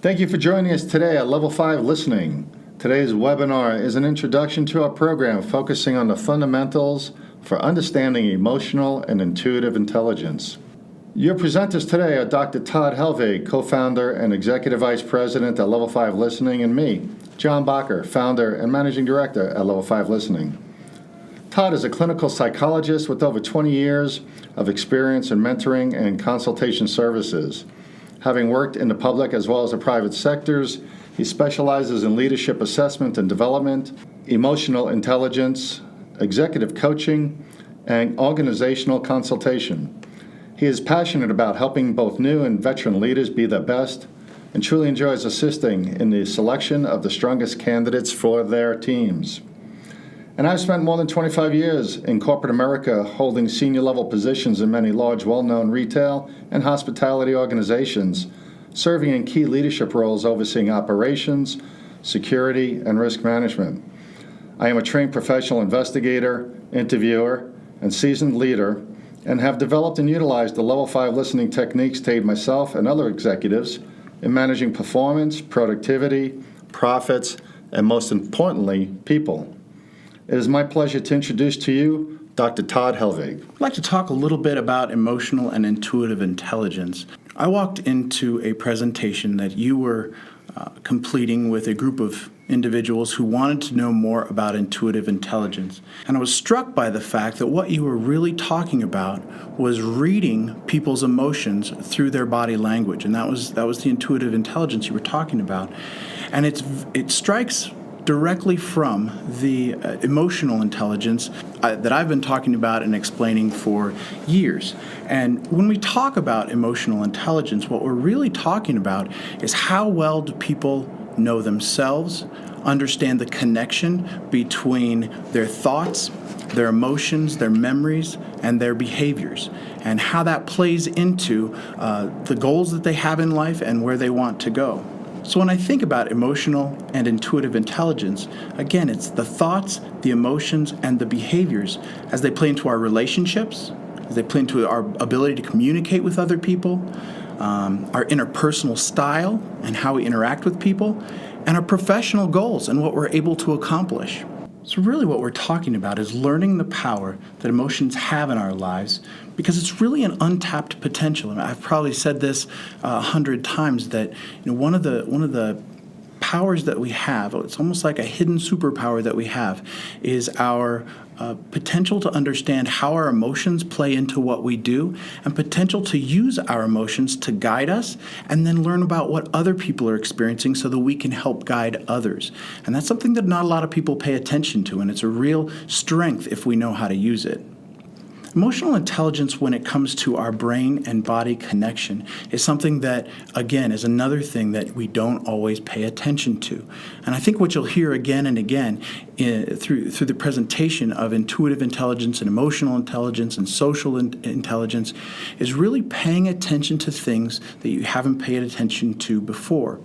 Thank you for joining us today at Level 5 Listening. Today's webinar is an introduction to our program focusing on the fundamentals for understanding emotional and intuitive intelligence. Your presenters today are Dr. Todd Helvig, co-founder and executive vice president at Level 5 Listening, and me, John Bocker, founder and managing director at Level 5 Listening. Todd is a clinical psychologist with over 20 years of experience in mentoring and consultation services. Having worked in the public as well as the private sectors, he specializes in leadership assessment and development, emotional intelligence, executive coaching, and organizational consultation. He is passionate about helping both new and veteran leaders be their best and truly enjoys assisting in the selection of the strongest candidates for their teams. And I've spent more than 25 years in corporate America holding senior level positions in many large, well-known retail and hospitality organizations, serving in key leadership roles overseeing operations, security, and risk management. I am a trained professional investigator, interviewer, and seasoned leader, and have developed and utilized the Level 5 listening techniques to aid myself and other executives in managing performance, productivity, profits, and most importantly, people. It is my pleasure to introduce to you Dr. Todd Helvig. I'd like to talk a little bit about emotional and intuitive intelligence. I walked into a presentation that you were completing with a group of individuals who wanted to know more about intuitive intelligence. And I was struck by the fact that what you were really talking about was reading people's emotions through their body language. And that was the intuitive intelligence you were talking about. And it strikes directly from the emotional intelligence that I've been talking about and explaining for years. And when we talk about emotional intelligence, what we're really talking about is how well do people know themselves, understand the connection between their thoughts, their emotions, their memories, and their behaviors, and how that plays into the goals that they have in life and where they want to go. So when I think about emotional and intuitive intelligence, again, it's the thoughts, the emotions, and the behaviors as they play into our relationships, as they play into our ability to communicate with other people, our interpersonal style and how we interact with people, and our professional goals and what we're able to accomplish. So really what we're talking about is learning the power that emotions have in our lives, because it's really an untapped potential. And I've probably said this 100 times that one of the powers that we have, it's almost like a hidden superpower that we have, is our potential to understand how our emotions play into what we do, and potential to use our emotions to guide us, and then learn about what other people are experiencing so that we can help guide others. And that's something that not a lot of people pay attention to, and it's a real strength if we know how to use it. Emotional intelligence, when it comes to our brain and body connection, is something that, again, is another thing that we don't always pay attention to. And I think what you'll hear again and again through the presentation of intuitive intelligence and emotional intelligence and social intelligence is really paying attention to things that you haven't paid attention to before.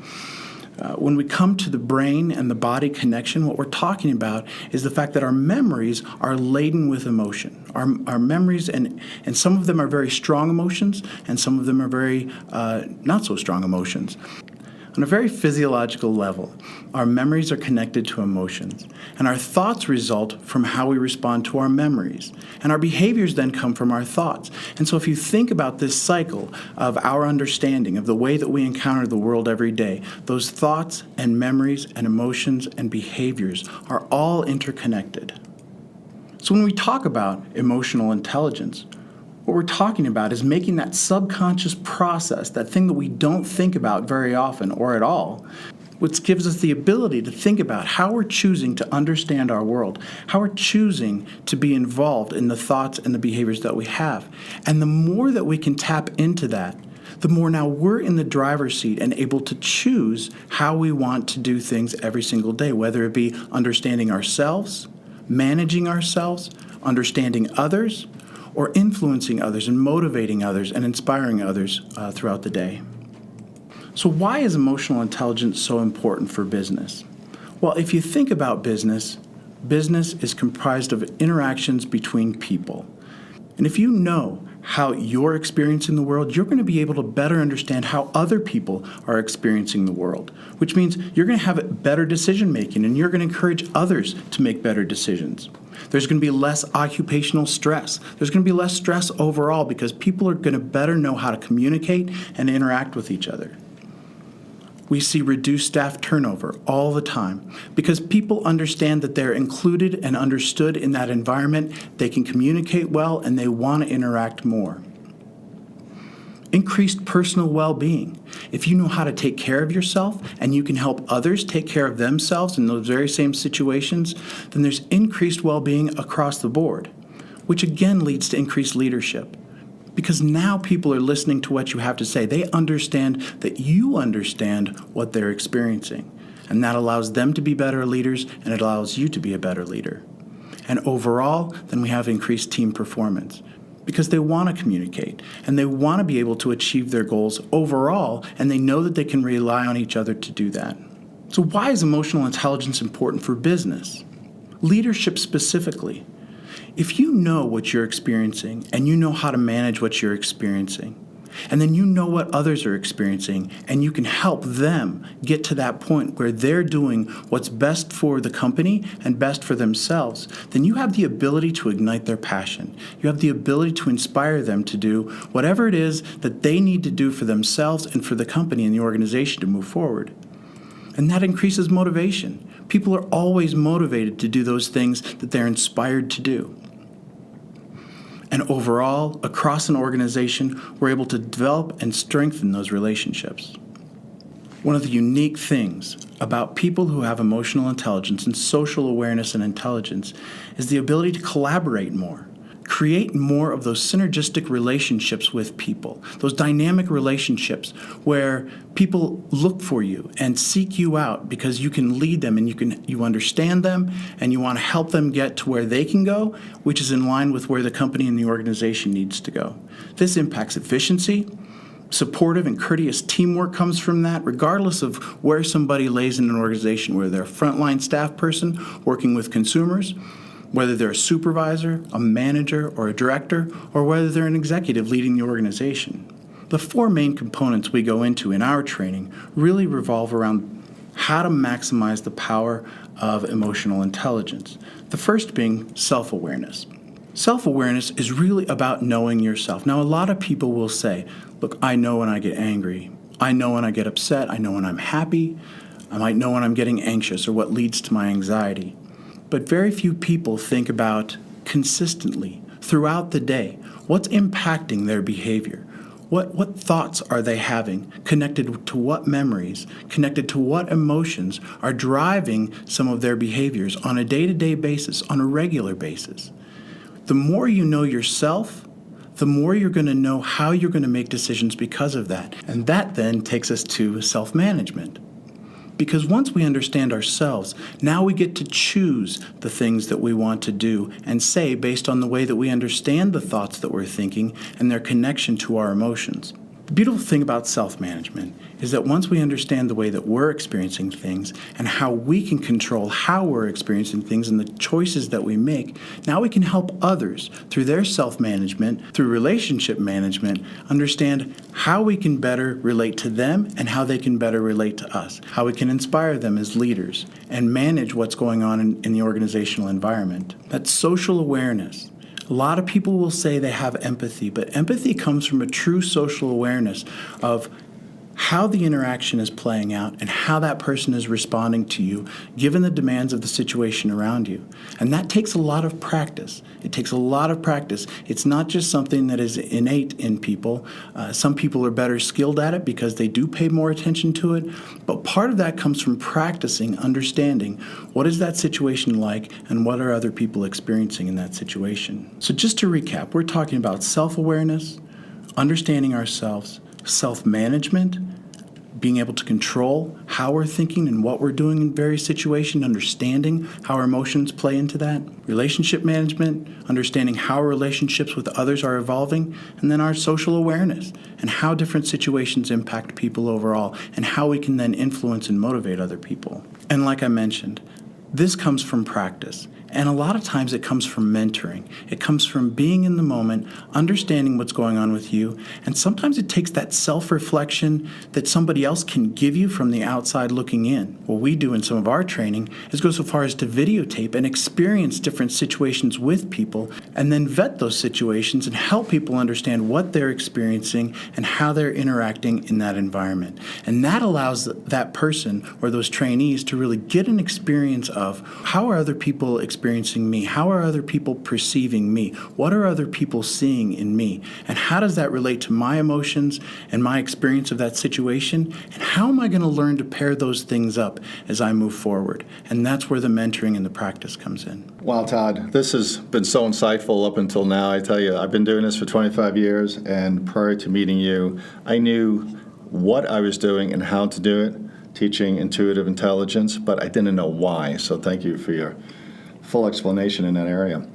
When we come to the brain and the body connection, what we're talking about is the fact that our memories are laden with emotion. Our memories, and some of them are very strong emotions, and some of them are very not so strong emotions. On a very physiological level, our memories are connected to emotions, and our thoughts result from how we respond to our memories, and our behaviors then come from our thoughts. And so if you think about this cycle of our understanding of the way that we encounter the world every day, those thoughts and memories and emotions and behaviors are all interconnected. So when we talk about emotional intelligence, what we're talking about is making that subconscious process, that thing that we don't think about very often or at all, which gives us the ability to think about how we're choosing to understand our world, how we're choosing to be involved in the thoughts and the behaviors that we have. And the more that we can tap into that, the more now we're in the driver's seat and able to choose how we want to do things every single day, whether it be understanding ourselves, managing ourselves, understanding others, or influencing others and motivating others and inspiring others throughout the day. So why is emotional intelligence so important for business? Well, if you think about business, business is comprised of interactions between people. And if you know how you're experiencing the world, you're going to be able to better understand how other people are experiencing the world, which means you're going to have better decision making and you're going to encourage others to make better decisions. There's going to be less occupational stress. There's going to be less stress overall because people are going to better know how to communicate and interact with each other. We see reduced staff turnover all the time because people understand that they're included and understood in that environment, they can communicate well, and they want to interact more. Increased personal well-being. If you know how to take care of yourself and you can help others take care of themselves in those very same situations, then there's increased well-being across the board, which again leads to increased leadership. Because now people are listening to what you have to say. They understand that you understand what they're experiencing. And that allows them to be better leaders, and it allows you to be a better leader. And overall, then we have increased team performance. Because they want to communicate, and they want to be able to achieve their goals overall, and they know that they can rely on each other to do that. So why is emotional intelligence important for business? Leadership specifically. If you know what you're experiencing and you know how to manage what you're experiencing, and then you know what others are experiencing, and you can help them get to that point where they're doing what's best for the company and best for themselves, then you have the ability to ignite their passion. You have the ability to inspire them to do whatever it is that they need to do for themselves and for the company and the organization to move forward. And that increases motivation. People are always motivated to do those things that they're inspired to do. And overall, across an organization, we're able to develop and strengthen those relationships. One of the unique things about people who have emotional intelligence and social awareness and intelligence is the ability to collaborate more. Create more of those synergistic relationships with people, those dynamic relationships where people look for you and seek you out because you can lead them and you understand them and you want to help them get to where they can go, which is in line with where the company and the organization needs to go. This impacts efficiency. Supportive and courteous teamwork comes from that, regardless of where somebody lays in an organization, whether they're a frontline staff person working with consumers, whether they're a supervisor, a manager, or a director, or whether they're an executive leading the organization. The four main components we go into in our training really revolve around how to maximize the power of emotional intelligence. The first being self-awareness. Self-awareness is really about knowing yourself. Now, a lot of people will say, look, I know when I get angry. I know when I get upset. I know when I'm happy. I might know when I'm getting anxious or what leads to my anxiety. But very few people think about consistently throughout the day what's impacting their behavior. What thoughts are they having connected to what memories, connected to what emotions are driving some of their behaviors on a day-to-day basis, on a regular basis. The more you know yourself, the more you're going to know how you're going to make decisions because of that. And that then takes us to self-management. Because once we understand ourselves, now we get to choose the things that we want to do and say based on the way that we understand the thoughts that we're thinking and their connection to our emotions. The beautiful thing about self-management is that once we understand the way that we're experiencing things and how we can control how we're experiencing things and the choices that we make, now we can help others through their self-management, through relationship management, understand how we can better relate to them and how they can better relate to us, how we can inspire them as leaders and manage what's going on in the organizational environment. That's social awareness. A lot of people will say they have empathy, but empathy comes from a true social awareness of how the interaction is playing out and how that person is responding to you, given the demands of the situation around you. And that takes a lot of practice. It takes a lot of practice. It's not just something that is innate in people. Some people are better skilled at it because they do pay more attention to it. But part of that comes from practicing, understanding what is that situation like and what are other people experiencing in that situation. So just to recap, we're talking about self-awareness, understanding ourselves, self-management, being able to control how we're thinking and what we're doing in various situations, understanding how our emotions play into that, relationship management, understanding how our relationships with others are evolving, and then our social awareness and how different situations impact people overall and how we can then influence and motivate other people. And like I mentioned, this comes from practice. And a lot of times it comes from mentoring. It comes from being in the moment, understanding what's going on with you, and sometimes it takes that self-reflection that somebody else can give you from the outside looking in. What we do in some of our training is go so far as to videotape and experience different situations with people and then vet those situations and help people understand what they're experiencing and how they're interacting in that environment. And that allows that person or those trainees to really get an experience of how are other people experiencing me? How are other people perceiving me? What are other people seeing in me? And how does that relate to my emotions and my experience of that situation? And how am I going to learn to pair those things up as I move forward? And that's where the mentoring and the practice comes in. Wow, Todd, this has been so insightful up until now. I tell you, I've been doing this for 25 years, and prior to meeting you, I knew what I was doing and how to do it, teaching intuitive intelligence, but I didn't know why. So thank you for your full explanation in that area.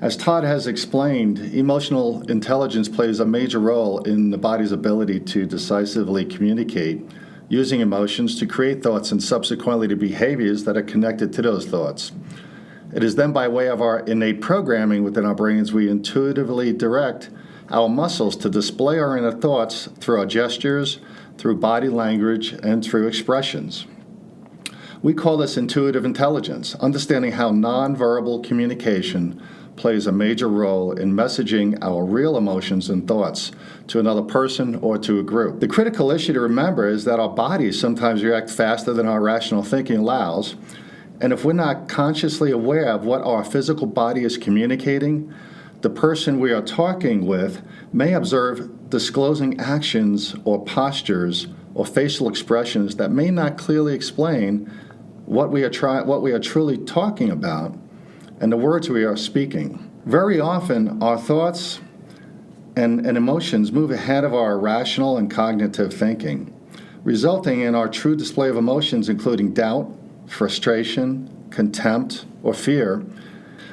As Todd has explained, emotional intelligence plays a major role in the body's ability to decisively communicate using emotions to create thoughts and subsequently to behaviors that are connected to those thoughts. It is then by way of our innate programming within our brains we intuitively direct our muscles to display our inner thoughts through our gestures, through body language, and through expressions. We call this intuitive intelligence, understanding how nonverbal communication plays a major role in messaging our real emotions and thoughts to another person or to a group. The critical issue to remember is that our bodies sometimes react faster than our rational thinking allows, and if we're not consciously aware of what our physical body is communicating, the person we are talking with may observe disclosing actions or postures or facial expressions that may not clearly explain what we are truly talking about and the words we are speaking. Very often, our thoughts and emotions move ahead of our rational and cognitive thinking, resulting in our true display of emotions, including doubt, frustration, contempt, or fear,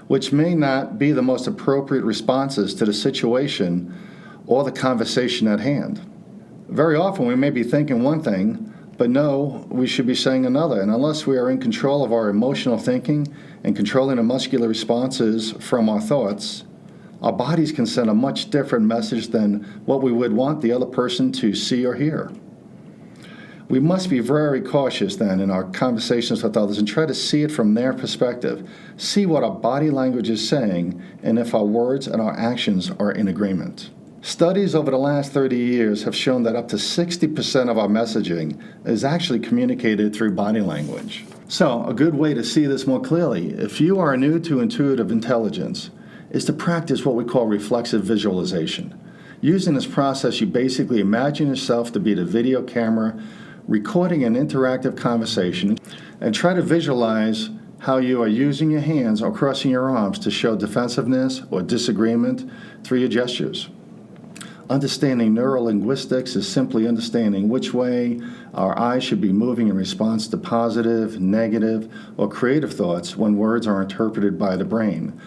which may not be the most appropriate responses to the situation or the conversation at hand. Very often, we may be thinking one thing, but know we should be saying another. And unless we are in control of our emotional thinking and controlling the muscular responses from our thoughts, our bodies can send a much different message than what we would want the other person to see or hear. We must be very cautious then in our conversations with others and try to see it from their perspective, see what our body language is saying, and if our words and our actions are in agreement. Studies over the last 30 years have shown that up to 60% of our messaging is actually communicated through body language. So, a good way to see this more clearly, if you are new to intuitive intelligence, is to practice what we call reflexive visualization. Using this process, you basically imagine yourself to be the video camera recording an interactive conversation and try to visualize how you are using your hands or crossing your arms to show defensiveness or disagreement through your gestures. Understanding neurolinguistics is simply understanding which way our eyes should be moving in response to positive, negative, or creative thoughts when words are interpreted by the brain.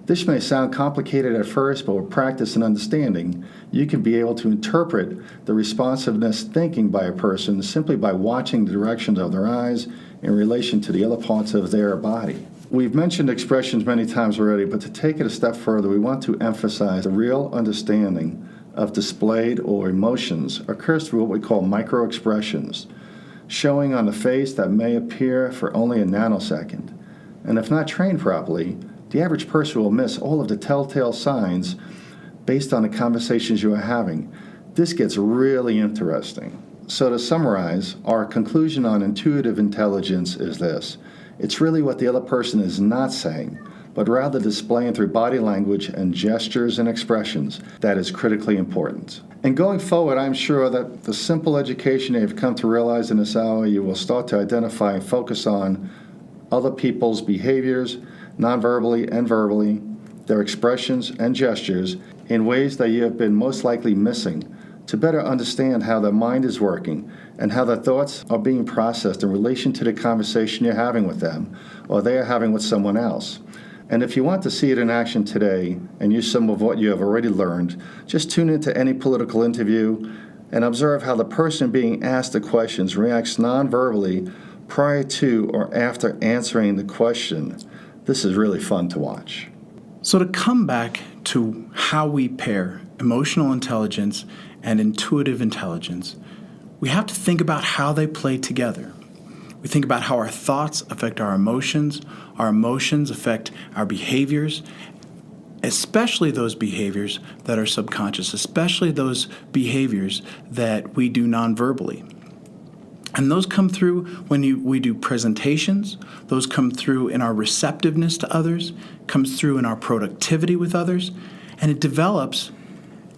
This may sound complicated at first, but with practice and understanding, you can be able to interpret the responsiveness thinking by a person simply by watching the directions of their eyes in relation to the other parts of their body. We've mentioned expressions many times already, but to take it a step further, we want to emphasize the real understanding of displayed or emotions occurs through what we call micro-expressions, showing on the face that may appear for only a nanosecond. And if not trained properly, the average person will miss all of the telltale signs based on the conversations you are having. This gets really interesting. So to summarize, our conclusion on intuitive intelligence is this. It's really what the other person is not saying, but rather displaying through body language and gestures and expressions that is critically important. And going forward, I'm sure that the simple education you've come to realize in this hour, you will start to identify and focus on other people's behaviors, non-verbally and verbally, their expressions and gestures in ways that you have been most likely missing to better understand how their mind is working and how their thoughts are being processed in relation to the conversation you're having with them or they are having with someone else. And if you want to see it in action today and use some of what you have already learned, just tune into any political interview and observe how the person being asked the questions reacts non-verbally prior to or after answering the question. This is really fun to watch. So to come back to how we pair emotional intelligence and intuitive intelligence, we have to think about how they play together. We think about how our thoughts affect our emotions affect our behaviors, especially those behaviors that are subconscious, especially those behaviors that we do nonverbally. And those come through when we do presentations, those come through in our receptiveness to others, comes through in our productivity with others, and it develops,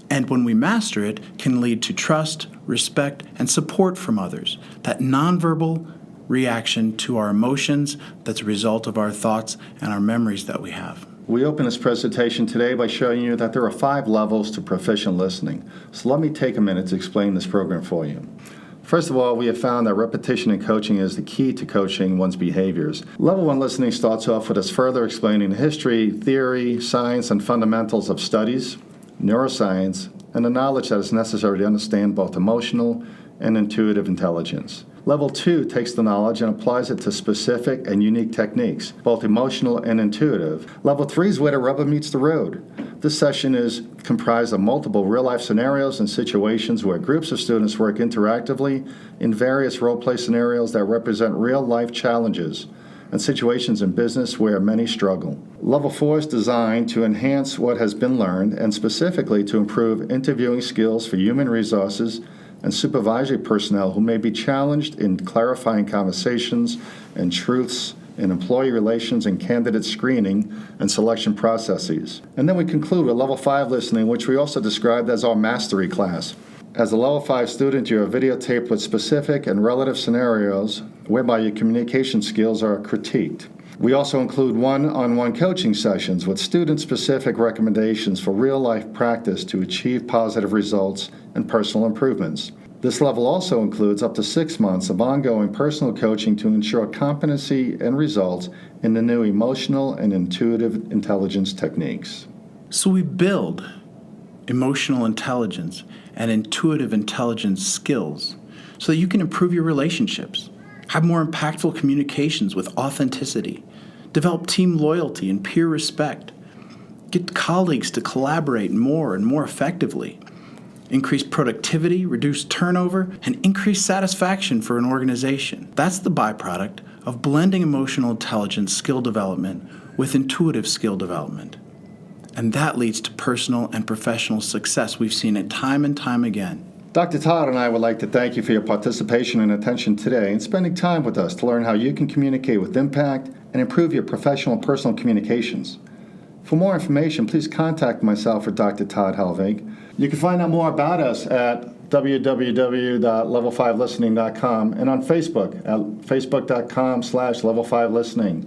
and when we master it, can lead to trust, respect, and support from others. That nonverbal reaction to our emotions that's a result of our thoughts and our memories that we have. We open this presentation today by showing you that there are 5 levels to proficient listening. So let me take a minute to explain this program for you. First of all, we have found that repetition in coaching is the key to coaching one's behaviors. Level 1 listening starts off with us further explaining the history, theory, science, and fundamentals of studies, neuroscience, and the knowledge that is necessary to understand both emotional and intuitive intelligence. Level 2 takes the knowledge and applies it to specific and unique techniques, both emotional and intuitive. Level 3 is where the rubber meets the road. This session is comprised of multiple real-life scenarios and situations where groups of students work interactively in various role-play scenarios that represent real-life challenges and situations in business where many struggle. Level 4 is designed to enhance what has been learned and specifically to improve interviewing skills for human resources and supervisory personnel who may be challenged in clarifying conversations and truths in employee relations and candidate screening and selection processes. And then we conclude with Level 5 listening, which we also described as our mastery class. As a Level 5 student, you are videotaped with specific and relative scenarios whereby your communication skills are critiqued. We also include one-on-one coaching sessions with student-specific recommendations for real-life practice to achieve positive results and personal improvements. This level also includes up to 6 months of ongoing personal coaching to ensure competency and results in the new emotional and intuitive intelligence techniques. So we build emotional intelligence and intuitive intelligence skills so that you can improve your relationships, have more impactful communications with authenticity, develop team loyalty and peer respect, get colleagues to collaborate more and more effectively, increase productivity, reduce turnover, and increase satisfaction for an organization. That's the byproduct of blending emotional intelligence skill development with intuitive skill development. And that leads to personal and professional success. We've seen it time and time again. Dr. Todd and I would like to thank you for your participation and attention today and spending time with us to learn how you can communicate with impact and improve your professional and personal communications. For more information, please contact myself or Dr. Todd Helvig. You can find out more about us at www.level5listening.com and on Facebook at facebook.com/level5listening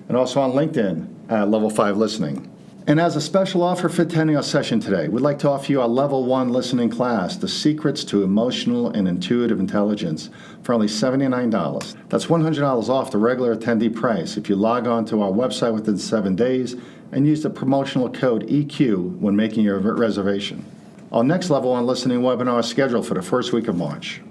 and also on LinkedIn at Level 5 Listening. And as a special offer for attending our session today, we'd like to offer you our Level 1 listening class, The Secrets to Emotional and Intuitive Intelligence, for only $79. That's $100 off the regular attendee price if you log on to our website within 7 days and use the promotional code EQ when making your reservation. Our next Level 1 listening webinar is scheduled for the first week of March.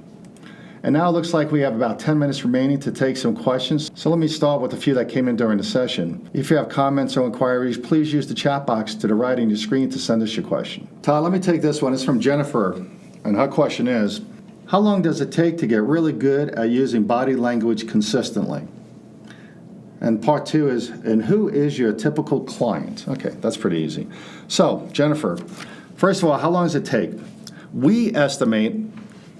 And now it looks like we have about 10 minutes remaining to take some questions. So let me start with a few that came in during the session. If you have comments or inquiries, please use the chat box to the right on your screen to send us your question. Todd, let me take this one. It's from Jennifer, and her question is, how long does it take to get really good at using body language consistently? And part 2 is, and who is your typical client? Okay, that's pretty easy. So, Jennifer, first of all, how long does it take? We estimate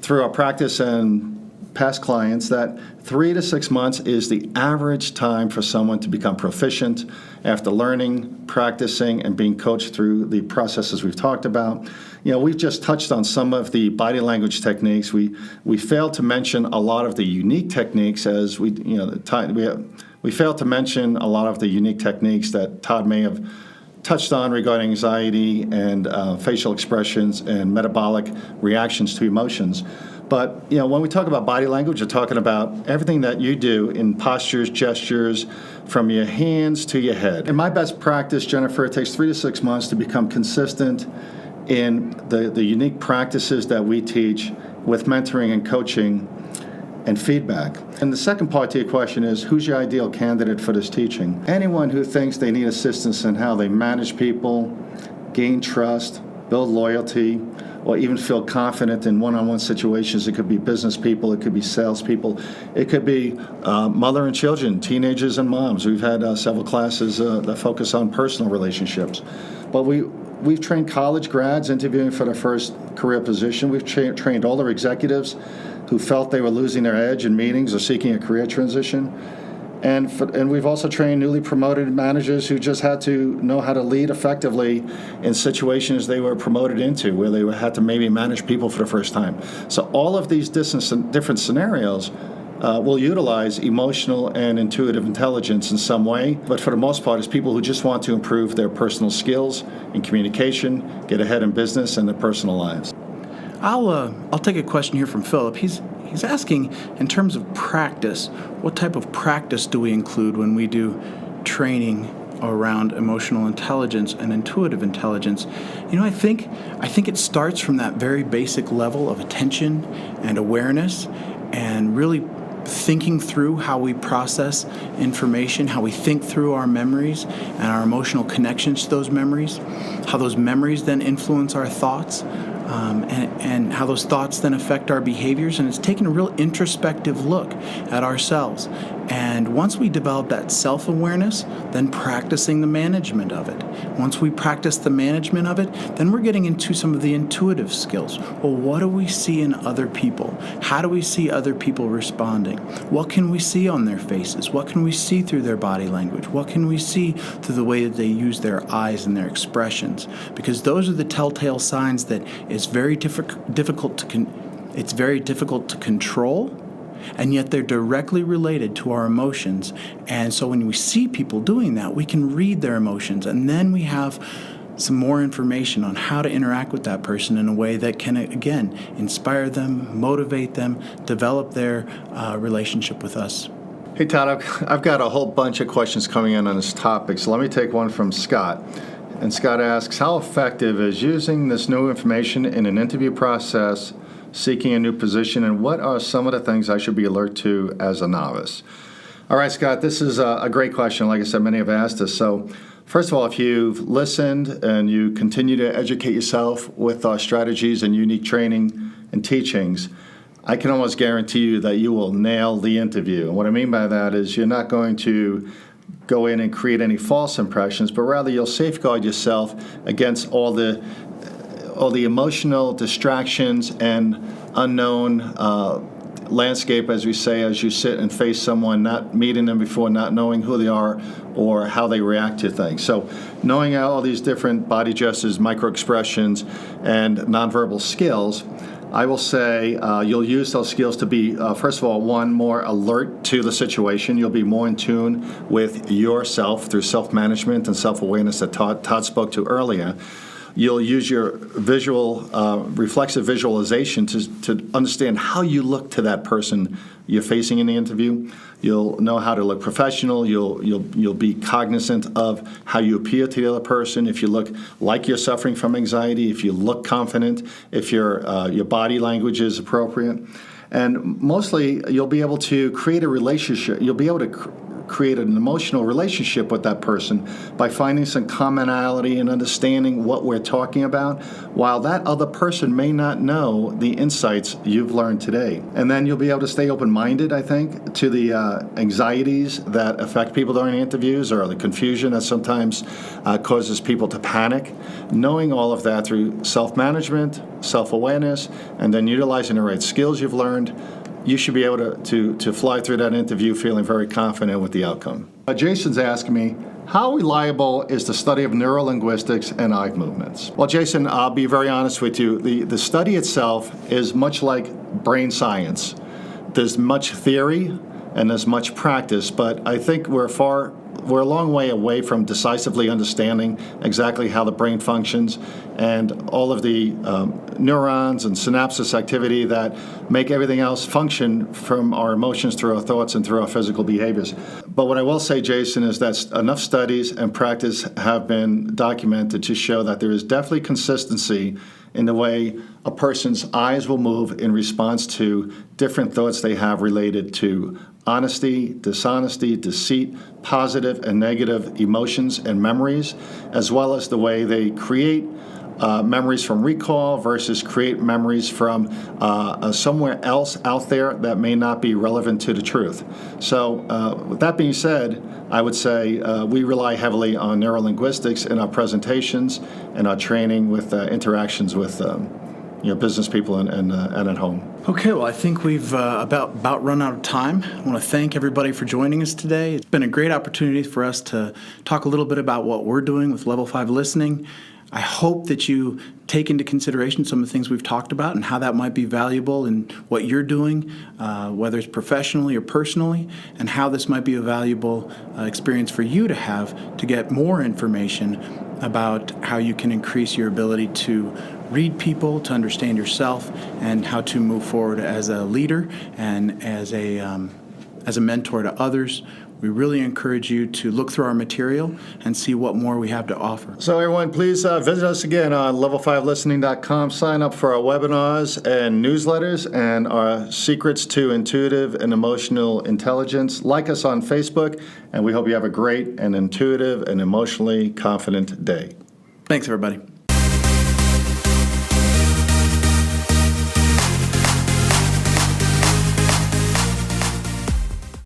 through our practice and past clients that 3 to 6 months is the average time for someone to become proficient after learning, practicing, and being coached through the processes we've talked about. You know, we've just touched on some of the body language techniques. We failed to mention a lot of the unique techniques as we failed to mention a lot of the unique techniques that Todd may have touched on regarding anxiety and facial expressions and metabolic reactions to emotions. But, you know, when we talk about body language, we're talking about everything that you do in postures, gestures, from your hands to your head. In my best practice, Jennifer, it takes 3 to 6 months to become consistent in the unique practices that we teach with mentoring and coaching. and feedback. And the second part to your question is, who's your ideal candidate for this teaching? Anyone who thinks they need assistance in how they manage people, gain trust, build loyalty, or even feel confident in one-on-one situations. It could be business people, it could be salespeople, it could be mother and children, teenagers and moms. We've had several classes that focus on personal relationships. But we've trained college grads interviewing for their first career position. We've trained all our executives who felt they were losing their edge in meetings or seeking a career transition. And we've also trained newly promoted managers who just had to know how to lead effectively in situations they were promoted into, where they had to maybe manage people for the first time. So all of these different scenarios will utilize emotional and intuitive intelligence in some way, but for the most part, it's people who just want to improve their personal skills in communication, get ahead in business and their personal lives. I'll take a question here from Philip. He's asking, in terms of practice, what type of practice do we include when we do training around emotional intelligence and intuitive intelligence? I think it starts from that very basic level of attention and awareness, and really thinking through how we process information, how we think through our memories and our emotional connections to those memories, how those memories then influence our thoughts, and how those thoughts then affect our behaviors. And it's taking a real introspective look at ourselves. And once we develop that self-awareness, then practicing the management of it. Once we practice the management of it, then we're getting into some of the intuitive skills. Well, what do we see in other people? How do we see other people responding? What can we see on their faces? What can we see through their body language? What can we see through the way that they use their eyes and their expressions? Because those are the telltale signs that it's very difficult to control. And yet they're directly related to our emotions. And so when we see people doing that, we can read their emotions. And then we have some more information on how to interact with that person in a way that can, again, inspire them, motivate them, develop their relationship with us. Hey, Todd, I've got a whole bunch of questions coming in on this topic. So let me take one from Scott. And Scott asks, how effective is using this new information in an interview process, seeking a new position, and what are some of the things I should be alert to as a novice? All right, Scott, this is a great question. Like I said, many have asked us. So first of all, if you've listened and you continue to educate yourself with our strategies and unique training and teachings, I can almost guarantee you that you will nail the interview. And what I mean by that is you're not going to go in and create any false impressions, but rather you'll safeguard yourself against all the emotional distractions and unknown landscape, as we say, as you sit and face someone, not meeting them before, not knowing who they are or how they react to things. So knowing all these different body gestures, micro-expressions, and nonverbal skills, I will say you'll use those skills to be, first of all, one, more alert to the situation. You'll be more in tune with yourself through self-management and self-awareness that Todd spoke to earlier. You'll use your reflexive visualization to understand how you look to that person you're facing in the interview. You'll know how to look professional. You'll be cognizant of how you appear to the other person. If you look like you're suffering from anxiety, if you look confident, if your body language is appropriate. And mostly, you'll be able to create a relationship. You'll be able to create an emotional relationship with that person by finding some commonality and understanding what we're talking about, while that other person may not know the insights you've learned today. And then you'll be able to stay open-minded, I think, to the anxieties that affect people during interviews, or the confusion that sometimes causes people to panic. Knowing all of that through self-management, self-awareness, and then utilizing the right skills you've learned, you should be able to fly through that interview feeling very confident with the outcome. Jason's asking me, how reliable is the study of neurolinguistics and eye movements? Well, Jason, I'll be very honest with you. The study itself is much like brain science. There's much theory and there's much practice, but I think we're far we're a long way away from decisively understanding exactly how the brain functions and all of the neurons and synapses activity that make everything else function, from our emotions through our thoughts and through our physical behaviors. But what I will say, Jason, is that enough studies and practice have been documented to show that there is definitely consistency in the way a person's eyes will move in response to different thoughts they have related to honesty, dishonesty, deceit, positive and negative emotions and memories, as well as the way they create memories from recall versus create memories from somewhere else out there that may not be relevant to the truth. So with that being said, I would say we rely heavily on neurolinguistics in our presentations and our training with interactions with business people and at home. Okay, well, I think we've about run out of time. I want to thank everybody for joining us today. It's been a great opportunity for us to talk a little bit about what we're doing with Level 5 listening. I hope that you take into consideration some of the things we've talked about and how that might be valuable in what you're doing, whether it's professionally or personally, and how this might be a valuable experience for you to have to get more information about how you can increase your ability to read people, to understand yourself, and how to move forward as a leader and as a mentor to others. We really encourage you to look through our material and see what more we have to offer. So everyone, please visit us again on level5listening.com. Sign up for our webinars and newsletters and our secrets to intuitive and emotional intelligence. Like us on Facebook, and we hope you have a great and intuitive and emotionally confident day. Thanks, everybody.